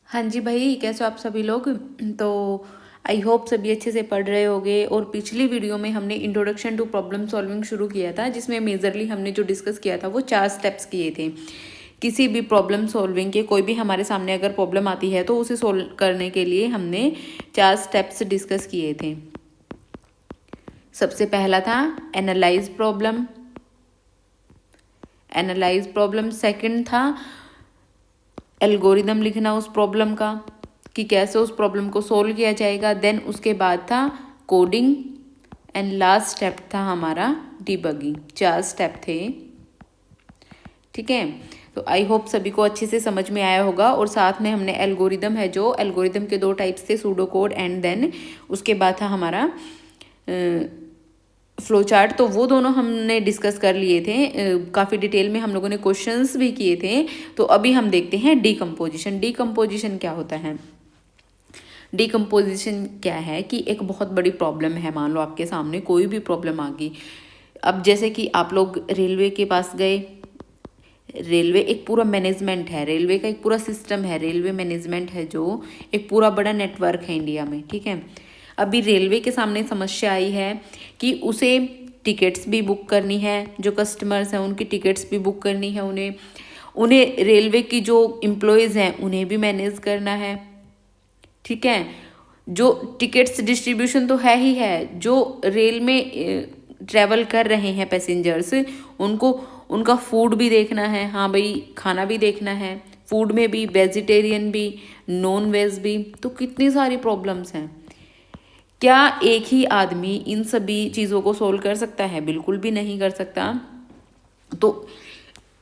हाँ जी भाई, कैसे हो आप सभी लोग। तो आई होप सभी अच्छे से पढ़ रहे होंगे। और पिछली वीडियो में हमने इंट्रोडक्शन टू प्रॉब्लम सॉल्विंग शुरू किया था, जिसमें मेजरली हमने जो डिस्कस किया था वो 4 स्टेप्स किए थे। किसी भी प्रॉब्लम सॉल्विंग के, कोई भी हमारे सामने अगर प्रॉब्लम आती है तो उसे सॉल्व करने के लिए हमने 4 स्टेप्स डिस्कस किए थे। सबसे पहला था एनालाइज प्रॉब्लम। सेकंड था एल्गोरिदम लिखना उस प्रॉब्लम का, कि कैसे उस प्रॉब्लम को सोल्व किया जाएगा। देन उसके बाद था कोडिंग एंड लास्ट स्टेप था हमारा डिबगिंग। 4 स्टेप थे, ठीक है। तो आई होप सभी को अच्छे से समझ में आया होगा। और साथ में हमने एल्गोरिदम है, जो एल्गोरिदम के 2 टाइप्स थे, सूडो कोड एंड देन उसके बाद था हमारा फ्लो चार्ट। तो वो दोनों हमने डिस्कस कर लिए थे काफ़ी डिटेल में, हम लोगों ने क्वेश्चंस भी किए थे। तो अभी हम देखते हैं डीकम्पोजिशन। डीकम्पोजिशन क्या होता है? डीकम्पोजिशन क्या है कि एक बहुत बड़ी प्रॉब्लम है, मान लो आपके सामने कोई भी प्रॉब्लम आ गई। अब जैसे कि आप लोग रेलवे के पास गए, रेलवे एक पूरा मैनेजमेंट है, रेलवे का एक पूरा सिस्टम है, रेलवे मैनेजमेंट है, जो एक पूरा बड़ा नेटवर्क है इंडिया में, ठीक है। अभी रेलवे के सामने समस्या आई है कि उसे टिकट्स भी बुक करनी है, जो कस्टमर्स हैं उनकी टिकट्स भी बुक करनी है, उन्हें उन्हें रेलवे की जो एम्प्लॉयज़ हैं उन्हें भी मैनेज करना है, ठीक है। जो टिकट्स डिस्ट्रीब्यूशन तो है ही है, जो रेल में ट्रैवल कर रहे हैं पैसेंजर्स, उनको उनका फूड भी देखना है, हाँ भाई खाना भी देखना है, फूड में भी वेजिटेरियन भी, नॉन वेज भी। तो कितनी सारी प्रॉब्लम्स हैं। क्या एक ही आदमी इन सभी चीज़ों को सोल्व कर सकता है? बिल्कुल भी नहीं कर सकता। तो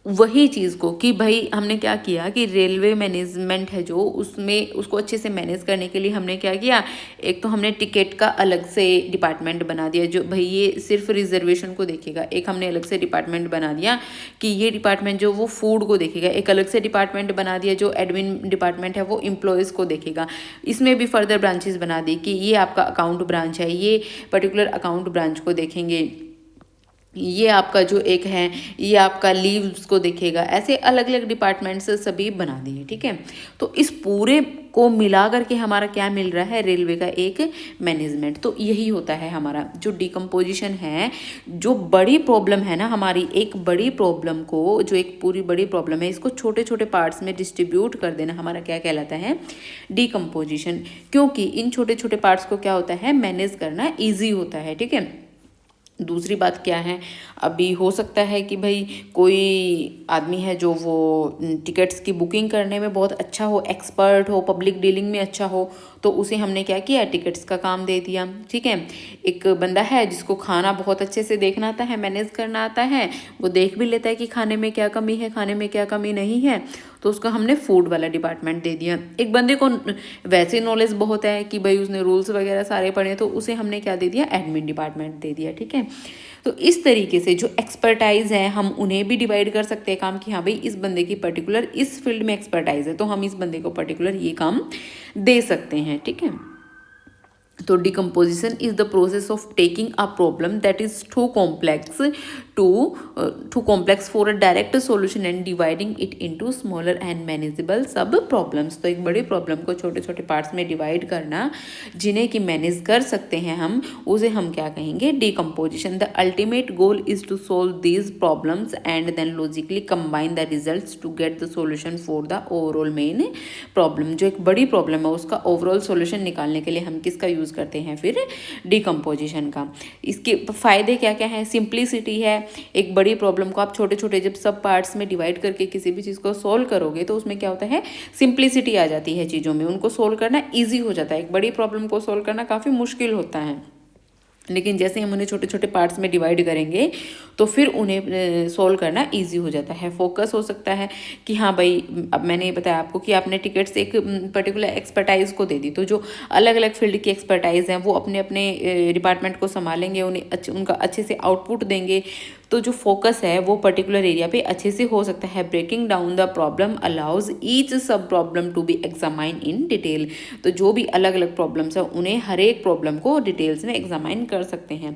वही चीज़ को कि भाई हमने क्या किया कि रेलवे मैनेजमेंट है जो, उसमें उसको अच्छे से मैनेज करने के लिए हमने क्या किया, एक तो हमने टिकट का अलग से डिपार्टमेंट बना दिया, जो भाई ये सिर्फ रिजर्वेशन को देखेगा। एक हमने अलग से डिपार्टमेंट बना दिया कि ये डिपार्टमेंट जो वो फूड को देखेगा। एक अलग से डिपार्टमेंट बना दिया जो एडमिन डिपार्टमेंट है, वो एम्प्लॉयज़ को देखेगा। इसमें भी फर्दर ब्रांचेस बना दी कि ये आपका अकाउंट ब्रांच है, ये पर्टिकुलर अकाउंट ब्रांच को देखेंगे, ये आपका जो एक है ये आपका लीव्स को देखेगा। ऐसे अलग अलग डिपार्टमेंट्स सभी बना दिए, ठीक है। तो इस पूरे को मिला करके हमारा क्या मिल रहा है? रेलवे का एक मैनेजमेंट। तो यही होता है हमारा जो डिकम्पोजिशन है। जो बड़ी प्रॉब्लम है ना हमारी, एक बड़ी प्रॉब्लम को, जो एक पूरी बड़ी प्रॉब्लम है, इसको छोटे छोटे पार्ट्स में डिस्ट्रीब्यूट कर देना हमारा क्या कहलाता है? डिकम्पोजिशन। क्योंकि इन छोटे छोटे पार्ट्स को क्या होता है? मैनेज करना ईजी होता है, ठीक है। दूसरी बात क्या है, अभी हो सकता है कि भाई कोई आदमी है जो वो टिकट्स की बुकिंग करने में बहुत अच्छा हो, एक्सपर्ट हो, पब्लिक डीलिंग में अच्छा हो, तो उसे हमने क्या किया? टिकट्स का काम दे दिया, ठीक है। एक बंदा है जिसको खाना बहुत अच्छे से देखना आता है, मैनेज करना आता है, वो देख भी लेता है कि खाने में क्या कमी है, खाने में क्या कमी नहीं है, तो उसको हमने फूड वाला डिपार्टमेंट दे दिया। एक बंदे को वैसे नॉलेज बहुत है कि भाई उसने रूल्स वगैरह सारे पढ़े, तो उसे हमने क्या दे दिया? एडमिन डिपार्टमेंट दे दिया, ठीक है। तो इस तरीके से जो एक्सपर्टाइज है, हम उन्हें भी डिवाइड कर सकते हैं काम, कि हाँ भाई इस बंदे की पर्टिकुलर इस फील्ड में एक्सपर्टाइज है, तो हम इस बंदे को पर्टिकुलर ये काम दे सकते हैं, ठीक है। तो decomposition is the process of taking a problem that is too complex for a direct solution and dividing it into smaller and manageable sub problems. तो एक बड़ी प्रॉब्लम को छोटे छोटे पार्ट्स में डिवाइड करना, जिन्हें कि मैनेज कर सकते हैं हम, उसे हम क्या कहेंगे? Decomposition. The ultimate goal is to solve these problems and then logically combine the results to get the solution for the overall main problem. जो एक बड़ी प्रॉब्लम है उसका ओवरऑल सॉल्यूशन निकालने के लिए हम किसका यूज़ करते हैं? फिर डिकम्पोजिशन का। इसके फायदे क्या क्या हैं? सिंप्लिसिटी है। एक बड़ी प्रॉब्लम को आप छोटे छोटे जब सब पार्ट्स में डिवाइड करके किसी भी चीज़ को सोल्व करोगे, तो उसमें क्या होता है? सिंप्लिसिटी आ जाती है चीज़ों में, उनको सोल्व करना ईजी हो जाता है। एक बड़ी प्रॉब्लम को सोल्व करना काफ़ी मुश्किल होता है, लेकिन जैसे हम उन्हें छोटे छोटे पार्ट्स में डिवाइड करेंगे तो फिर उन्हें सोल्व करना इजी हो जाता है। फोकस हो सकता है कि हाँ भाई, अब मैंने बताया आपको कि आपने टिकट्स एक पर्टिकुलर एक्सपर्टाइज को दे दी, तो जो अलग अलग फील्ड की एक्सपर्टाइज हैं वो अपने अपने डिपार्टमेंट को संभालेंगे, उन्हें उनका अच्छे से आउटपुट देंगे। तो जो फोकस है वो पर्टिकुलर एरिया पे अच्छे से हो सकता है। Breaking down the problem allows each sub problem to be examine in detail. तो जो भी अलग अलग प्रॉब्लम्स है उन्हें हर एक प्रॉब्लम को डिटेल्स में एग्जामाइन कर सकते हैं।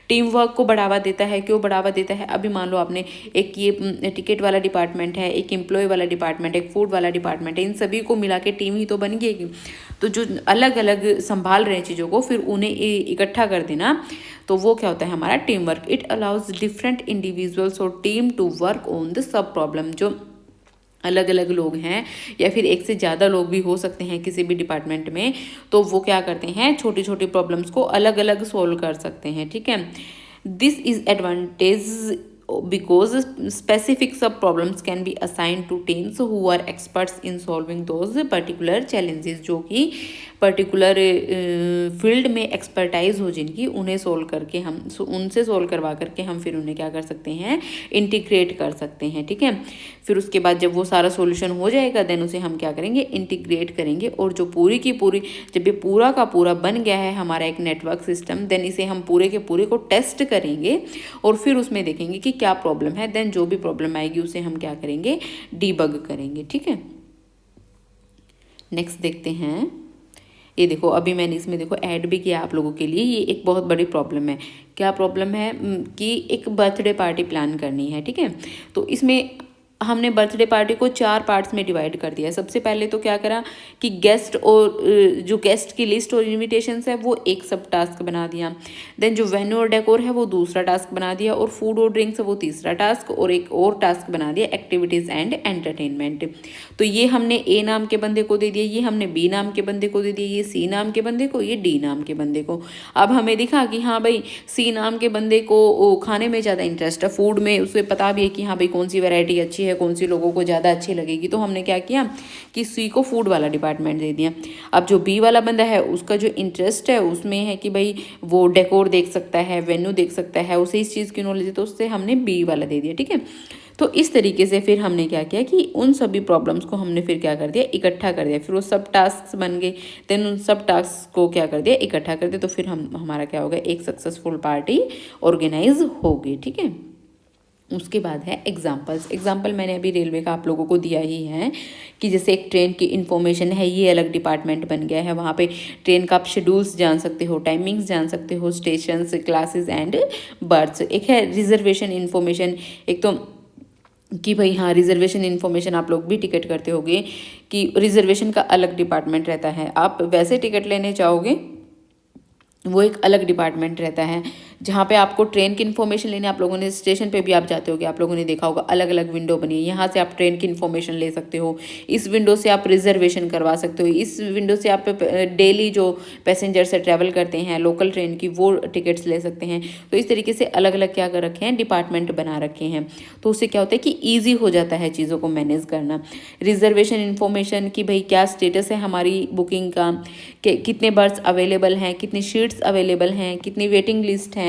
टीम वर्क को बढ़ावा देता है। क्यों बढ़ावा देता है? अभी मान लो आपने एक ये टिकट वाला डिपार्टमेंट है, एक एम्प्लॉय वाला डिपार्टमेंट, एक फूड वाला डिपार्टमेंट है, इन सभी को मिला के टीम ही तो बन गई। तो जो अलग अलग संभाल रहे हैं चीज़ों को, फिर उन्हें इकट्ठा कर देना, तो वो क्या होता है हमारा team work. It allows different individuals और team to work on the sub problem. जो अलग अलग लोग हैं या फिर एक से ज़्यादा लोग भी हो सकते हैं किसी भी डिपार्टमेंट में, तो वो क्या करते हैं, छोटी छोटी प्रॉब्लम्स को अलग अलग सोल्व कर सकते हैं। ठीक है, this is advantage because specific sub problems can be assigned to teams who are experts in solving those particular challenges। जो कि पर्टिकुलर फील्ड में एक्सपर्टाइज हो जिनकी, उन्हें सोल्व करके हम उनसे सोल्व करवा करके हम फिर उन्हें क्या कर सकते हैं, इंटीग्रेट कर सकते हैं। ठीक है, फिर उसके बाद जब वो सारा सॉल्यूशन हो जाएगा देन उसे हम क्या करेंगे, इंटीग्रेट करेंगे। और जो पूरी की पूरी, जब ये पूरा का पूरा बन गया है हमारा एक नेटवर्क सिस्टम, देन इसे हम पूरे के पूरे को टेस्ट करेंगे और फिर उसमें देखेंगे कि क्या प्रॉब्लम है। देन जो भी प्रॉब्लम आएगी उसे हम क्या करेंगे, डीबग करेंगे। ठीक है, नेक्स्ट देखते हैं। ये देखो अभी मैंने इसमें देखो ऐड भी किया आप लोगों के लिए। ये एक बहुत बड़ी प्रॉब्लम है। क्या प्रॉब्लम है कि एक बर्थडे पार्टी प्लान करनी है। ठीक है, तो इसमें हमने बर्थडे पार्टी को 4 पार्ट्स में डिवाइड कर दिया। सबसे पहले तो क्या करा कि गेस्ट और जो गेस्ट की लिस्ट और इनविटेशंस है वो एक सब टास्क बना दिया। देन जो वेन्यू और डेकोर है वो दूसरा टास्क बना दिया, और फूड और ड्रिंक्स है वो तीसरा टास्क, और एक और टास्क बना दिया एक्टिविटीज़ एंड एंटरटेनमेंट। तो ये हमने ए नाम के बंदे को दे दिया, ये हमने बी नाम के बंदे को दे दिया, ये सी नाम के बंदे को, ये डी नाम के बंदे को। अब हमें दिखा कि हाँ भाई सी नाम के बंदे को खाने में ज़्यादा इंटरेस्ट है, फूड में उसे पता भी है कि हाँ भाई कौन सी वैरायटी अच्छी है, कौन सी लोगों को ज़्यादा अच्छी लगेगी। तो हमने क्या किया कि सी को फूड वाला डिपार्टमेंट दे दिया। अब जो बी वाला बंदा है उसका जो इंटरेस्ट है उसमें है कि भाई वो डेकोर देख सकता है, वेन्यू देख सकता है, उसे इस चीज़ की नॉलेज है, तो उससे हमने बी वाला दे दिया। ठीक है, तो इस तरीके से फिर हमने क्या किया कि उन सभी प्रॉब्लम्स को हमने फिर क्या कर दिया, इकट्ठा कर दिया। फिर वो सब टास्क बन गए, देन उन सब टास्क को क्या कर दिया, इकट्ठा कर दिया। तो फिर हमारा क्या होगा, एक सक्सेसफुल पार्टी ऑर्गेनाइज होगी। ठीक है, उसके बाद है एग्जाम्पल्स। एग्जाम्पल मैंने अभी रेलवे का आप लोगों को दिया ही है कि जैसे एक ट्रेन की इन्फॉर्मेशन है, ये अलग डिपार्टमेंट बन गया है। वहाँ पे ट्रेन का आप शेड्यूल्स जान सकते हो, टाइमिंग्स जान सकते हो, स्टेशंस, क्लासेस एंड बर्थ्स। एक है रिजर्वेशन इन्फॉर्मेशन। एक तो कि भाई हाँ रिजर्वेशन इन्फॉर्मेशन आप लोग भी टिकट करते होगे कि रिजर्वेशन का अलग डिपार्टमेंट रहता है। आप वैसे टिकट लेने चाहोगे वो एक अलग डिपार्टमेंट रहता है। जहाँ पे आपको ट्रेन की इन्फॉर्मेशन लेने, आप लोगों ने स्टेशन पे भी आप जाते होगे, आप लोगों ने देखा होगा अलग अलग विंडो बनी है। यहाँ से आप ट्रेन की इन्फॉर्मेशन ले सकते हो, इस विंडो से आप रिजर्वेशन करवा सकते हो, इस विंडो से आप डेली जो पैसेंजर से ट्रैवल करते हैं लोकल ट्रेन की वो टिकट्स ले सकते हैं। तो इस तरीके से अलग अलग क्या कर रखे हैं, डिपार्टमेंट बना रखे हैं। तो उससे क्या होता है कि ईजी हो जाता है चीज़ों को मैनेज करना। रिजर्वेशन इन्फॉर्मेशन कि भाई क्या स्टेटस है हमारी बुकिंग का, कितने बर्थ अवेलेबल हैं, कितनी सीट्स अवेलेबल हैं, कितनी वेटिंग लिस्ट हैं,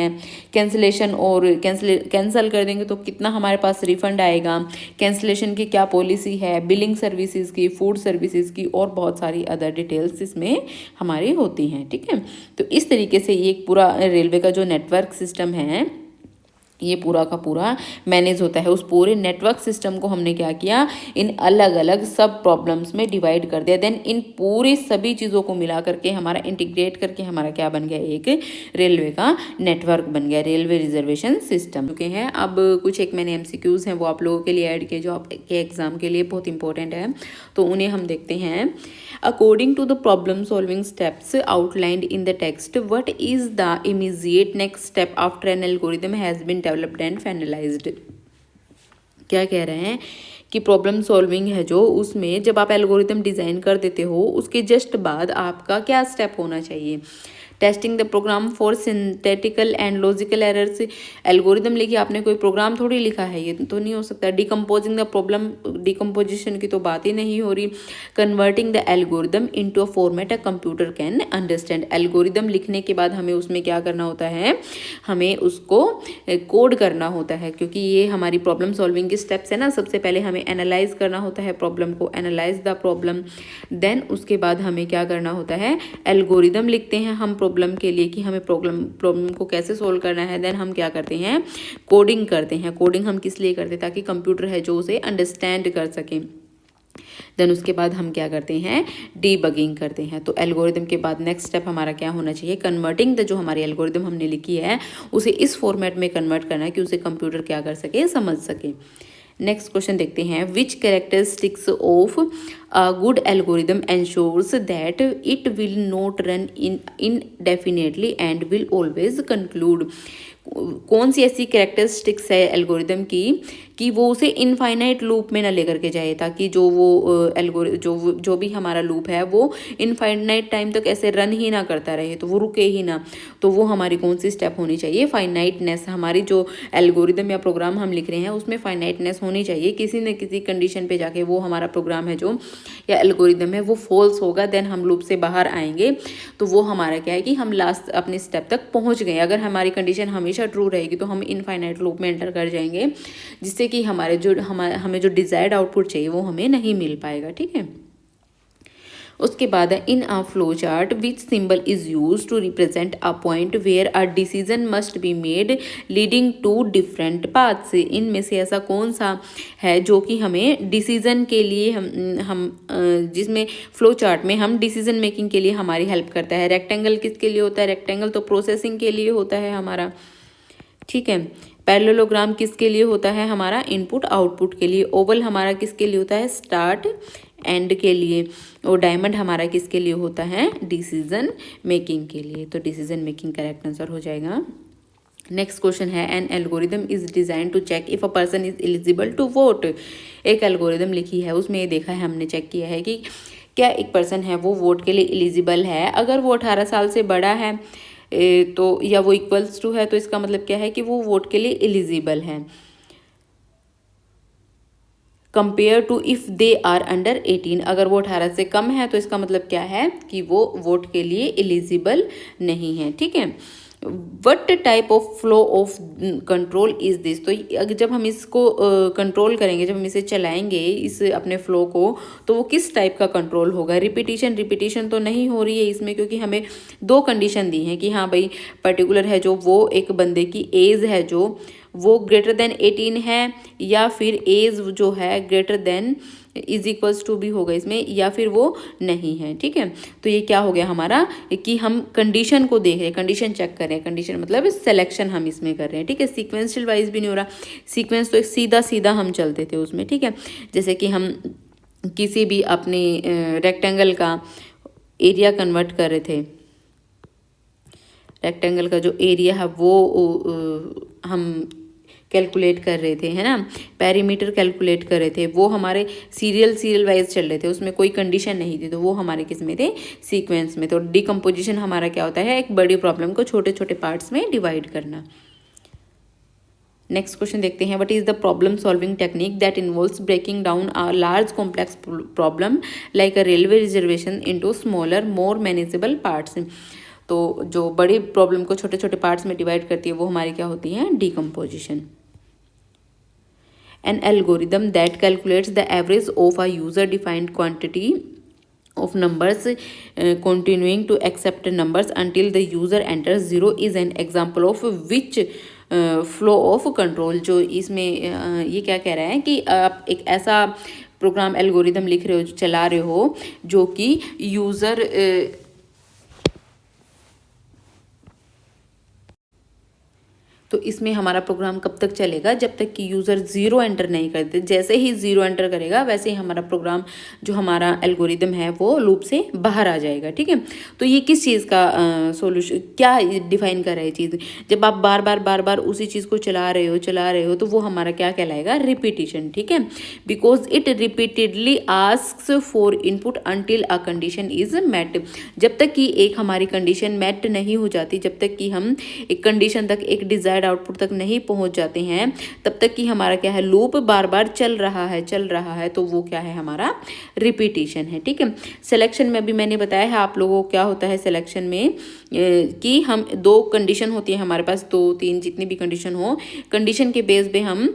कैंसिलेशन और कैंसिल कर देंगे तो कितना हमारे पास रिफंड आएगा, कैंसिलेशन की क्या पॉलिसी है, बिलिंग सर्विसेज की, फूड सर्विसेज की, और बहुत सारी अदर डिटेल्स इसमें हमारी होती हैं। ठीक है, तो इस तरीके से ये एक पूरा रेलवे का जो नेटवर्क सिस्टम है ये पूरा का पूरा मैनेज होता है। उस पूरे नेटवर्क सिस्टम को हमने क्या किया, इन अलग अलग सब प्रॉब्लम्स में डिवाइड कर दिया। देन इन पूरी सभी चीज़ों को मिला करके हमारा इंटीग्रेट करके हमारा क्या बन गया, एक रेलवे का नेटवर्क बन गया, रेलवे रिजर्वेशन सिस्टम के हैं। अब कुछ एक मैंने MCQs हैं वो आप लोगों के लिए ऐड किए जो आपके एग्जाम के लिए बहुत इंपॉर्टेंट है, तो उन्हें हम देखते हैं। According to the problem solving steps outlined in the text, what is the immediate next step after an algorithm has been developed and finalized. क्या कह रहे हैं कि प्रॉब्लम सॉल्विंग है जो, उसमें जब आप एल्गोरिथम डिज़ाइन कर देते हो उसके जस्ट बाद आपका क्या स्टेप होना चाहिए। Testing the program for syntactical and logical errors. Algorithm लेके आपने कोई प्रोग्राम थोड़ी लिखा है, ये तो नहीं हो सकता। डिकम्पोजिंग द प्रॉब्लम, डिकम्पोजिशन की तो बात ही नहीं हो रही। Converting the algorithm into a format a computer can understand. Algorithm लिखने के बाद हमें उसमें क्या करना होता है, हमें उसको कोड करना होता है, क्योंकि ये हमारी प्रॉब्लम सॉल्विंग की स्टेप्स है ना। सबसे पहले हमें एनालाइज करना होता है प्रॉब्लम को, एनालाइज द प्रॉब्लम। देन उसके बाद हमें क्या करना होता है, एल्गोरिदम लिखते हैं हम प्रॉब्लम के लिए कि हमें प्रॉब्लम को कैसे सोल्व करना है, देन हम क्या करते हैं, कोडिंग करते हैं। कोडिंग हम किस लिए करते हैं, ताकि कंप्यूटर है जो उसे अंडरस्टैंड कर सके। देन उसके बाद हम क्या करते हैं, डीबगिंग करते हैं। तो एल्गोरिदम के बाद नेक्स्ट स्टेप हमारा क्या होना चाहिए, कन्वर्टिंग द, जो हमारी एल्गोरिदम हमने लिखी है उसे इस फॉर्मेट में कन्वर्ट करना है कि उसे कंप्यूटर क्या कर सके, समझ सके। नेक्स्ट क्वेश्चन देखते हैं, which characteristics of a good algorithm ensures that it will not run indefinitely and will always conclude. कौन सी ऐसी कैरेक्टरिस्टिक्स है एल्गोरिदम की कि वो उसे इनफाइनाइट लूप में ना लेकर के जाए, ताकि जो वो जो भी हमारा लूप है वो इनफाइनाइट टाइम तक ऐसे रन ही ना करता रहे, तो वो रुके ही ना। तो वो हमारी कौन सी स्टेप होनी चाहिए, फाइनाइटनेस। हमारी जो एल्गोरिदम या प्रोग्राम हम लिख रहे हैं उसमें फाइनाइटनेस होनी चाहिए। किसी न किसी कंडीशन पे जाके वो हमारा प्रोग्राम है जो या एल्गोरिदम है वो फॉल्स होगा, देन हम लूप से बाहर आएंगे। तो वो हमारा क्या है कि हम लास्ट अपने स्टेप तक पहुंच गए। अगर हमारी कंडीशन हमेशा ट्रू रहेगी तो हम इनफाइनाइट लूप में एंटर कर जाएंगे, जिससे कि हमें जो डिजायर्ड आउटपुट चाहिए वो हमें नहीं मिल पाएगा। ठीक है, उसके बाद है, in a flow chart which symbol is use to represent a point where a decision must be made leading to different paths. इनमें से ऐसा कौन सा है जो कि हमें डिसीजन के लिए जिसमें फ्लो चार्ट में हम डिसीजन मेकिंग के लिए हमारी हेल्प करता है। रेक्टेंगल किसके लिए होता है, रेक्टेंगल तो प्रोसेसिंग के लिए होता है हमारा। ठीक है, पैरेललोग्राम किसके लिए होता है, हमारा इनपुट आउटपुट के लिए। ओवल हमारा किसके लिए होता है, स्टार्ट एंड के लिए। और डायमंड हमारा किसके लिए होता है, डिसीजन मेकिंग के लिए। तो डिसीजन मेकिंग करेक्ट आंसर हो जाएगा। नेक्स्ट क्वेश्चन है, an algorithm is design to check if a person is eligible to vote. एक एल्गोरिदम लिखी है, उसमें ये देखा है हमने, चेक किया है कि क्या एक पर्सन है वो वोट के लिए एलिजिबल है। अगर वो 18 साल से बड़ा है तो या वो इक्वल्स टू है, तो इसका मतलब क्या है कि वो वोट के लिए एलिजिबल है। Compare to if they are under 18, अगर वो 18 से कम है तो इसका मतलब क्या है कि वो वोट के लिए एलिजिबल नहीं है। ठीक है, what type of flow of control is this. तो जब हम इसको कंट्रोल करेंगे, जब हम इसे चलाएंगे इस अपने फ्लो को, तो वो किस टाइप का कंट्रोल होगा। रिपीटिशन तो नहीं हो रही है इसमें, क्योंकि हमें दो कंडीशन दी हैं कि हाँ भाई पर्टिकुलर है जो वो एक बंदे की एज है जो वो ग्रेटर देन 18 है, या फिर एज जो है greater than is equals to भी होगा इसमें, या फिर वो नहीं है। ठीक है, तो ये क्या हो गया हमारा कि हम कंडीशन को देख रहे हैं, कंडीशन चेक कर रहे हैं। कंडीशन मतलब सिलेक्शन हम इसमें कर रहे हैं। ठीक है, सीक्वेंशियल वाइज भी नहीं हो रहा। सीक्वेंस तो एक सीधा सीधा हम चलते थे उसमें। ठीक है, जैसे कि हम किसी भी अपने रेक्टेंगल का एरिया कन्वर्ट कर रहे थे, रेक्टेंगल का जो एरिया है वो हम कैलकुलेट कर रहे थे, है ना, पेरीमीटर कैलकुलेट कर रहे थे, वो हमारे सीरियल वाइज चल रहे थे, उसमें कोई कंडीशन नहीं थी, तो वो हमारे किस में थे, सीक्वेंस में। तो डिकम्पोजिशन हमारा क्या होता है, एक बड़ी प्रॉब्लम को छोटे छोटे पार्ट्स में डिवाइड करना। नेक्स्ट क्वेश्चन देखते हैं, what is the problem solving technique that involves breaking down a large complex problem like a railway reservation into smaller more manageable parts. तो जो बड़ी प्रॉब्लम को छोटे छोटे पार्ट्स में डिवाइड करती है वो हमारी क्या होती है, decomposition. An algorithm that calculates the average of a user defined quantity of numbers continuing to accept numbers until the user enters 0 is an example of which flow of control। जो इसमें ये क्या कह रहा है कि आप एक ऐसा प्रोग्राम एल्गोरिदम लिख रहे हो, चला रहे हो, जो कि यूज़र तो इसमें हमारा प्रोग्राम कब तक चलेगा, जब तक कि यूज़र 0 एंटर नहीं करते। जैसे ही 0 एंटर करेगा वैसे ही हमारा प्रोग्राम जो हमारा एल्गोरिदम है वो लूप से बाहर आ जाएगा। ठीक है, तो ये किस चीज़ का सॉल्यूशन, क्या डिफाइन कर रहा है चीज़। जब आप बार बार उसी चीज़ को चला रहे हो तो वो हमारा क्या कहलाएगा, रिपीटिशन। ठीक है, because it repeatedly asks for input until a condition is met. जब तक कि एक हमारी कंडीशन मेट नहीं हो जाती, जब तक कि हम एक कंडीशन तक, एक डिजायर्ड आउटपुट तक नहीं पहुंच जाते हैं, तब तक कि हमारा क्या है, लूप बार बार चल रहा है, तो वो क्या है, हमारा रिपीटिशन है। ठीक है, सिलेक्शन में अभी मैंने बताया है आप लोगों को क्या होता है सिलेक्शन में, कि हम दो कंडीशन होती है हमारे पास, 2 3 जितनी भी कंडीशन हो, कंडीशन के बेस पे हम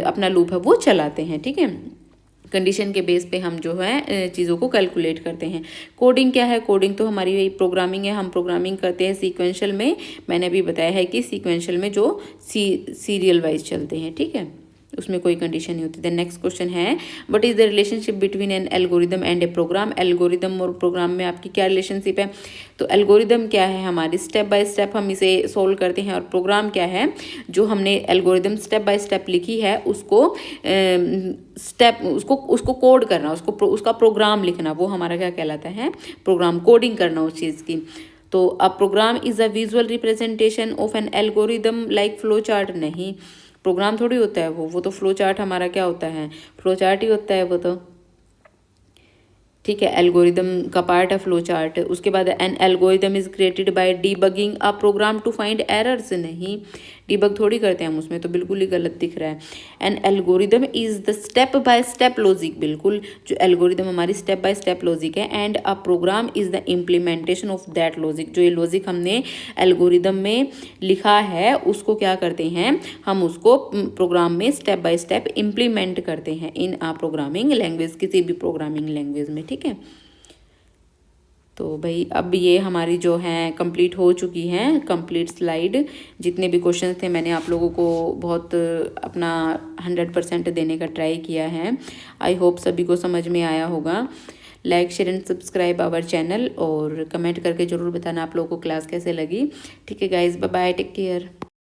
अपना लूप है वो चलाते हैं। ठीक है, कंडीशन के बेस पे हम जो है चीज़ों को कैलकुलेट करते हैं। कोडिंग क्या है? कोडिंग तो हमारी वही प्रोग्रामिंग है, हम प्रोग्रामिंग करते हैं सीक्वेंशियल में। मैंने अभी बताया है कि सीक्वेंशियल में जो सीरियल वाइज चलते हैं, ठीक है, उसमें कोई कंडीशन नहीं होती। देन नेक्स्ट क्वेश्चन है, what is the relationship between an algorithm and a program? Algorithm और प्रोग्राम में आपकी क्या रिलेशनशिप है? तो एल्गोरिदम क्या है? हमारी स्टेप बाय स्टेप हम इसे सोल्व करते हैं, और प्रोग्राम क्या है? जो हमने एल्गोरिदम स्टेप बाय स्टेप लिखी है उसको उसको कोड करना, उसका प्रोग्राम लिखना, वो हमारा क्या कहलाता है? प्रोग्राम। कोडिंग करना उस चीज़ की। तो a program is a visual representation of an algorithm like flow chart? नहीं, प्रोग्राम थोड़ी होता है वो तो फ्लो चार्ट हमारा क्या होता है? फ्लो चार्ट ही होता है वो तो, ठीक है, एल्गोरिदम का पार्ट है फ्लो चार्ट। उसके बाद an algorithm is created by debugging a program to find errors? नहीं, डीबग थोड़ी करते हैं हम उसमें, तो बिल्कुल ही गलत दिख रहा है। An algorithm is the step by step logic? बिल्कुल, जो एल्गोरिदम हमारी स्टेप बाय स्टेप लॉजिक है। And a program is the implementation of that logic? जो ये लॉजिक हमने एल्गोरिदम में लिखा है उसको क्या करते हैं? हम उसको प्रोग्राम में स्टेप बाय स्टेप इम्प्लीमेंट करते हैं इन आ प्रोग्रामिंग लैंग्वेज, किसी भी प्रोग्रामिंग लैंग्वेज में, ठीक है। तो भाई अब ये हमारी जो है कंप्लीट हो चुकी हैं, कंप्लीट स्लाइड। जितने भी क्वेश्चन थे मैंने आप लोगों को बहुत अपना 100% देने का ट्राई किया है। आई होप सभी को समझ में आया होगा। Like share and subscribe our channel, और कमेंट करके ज़रूर बताना आप लोगों को क्लास कैसे लगी। ठीक है guys, bye bye, take care.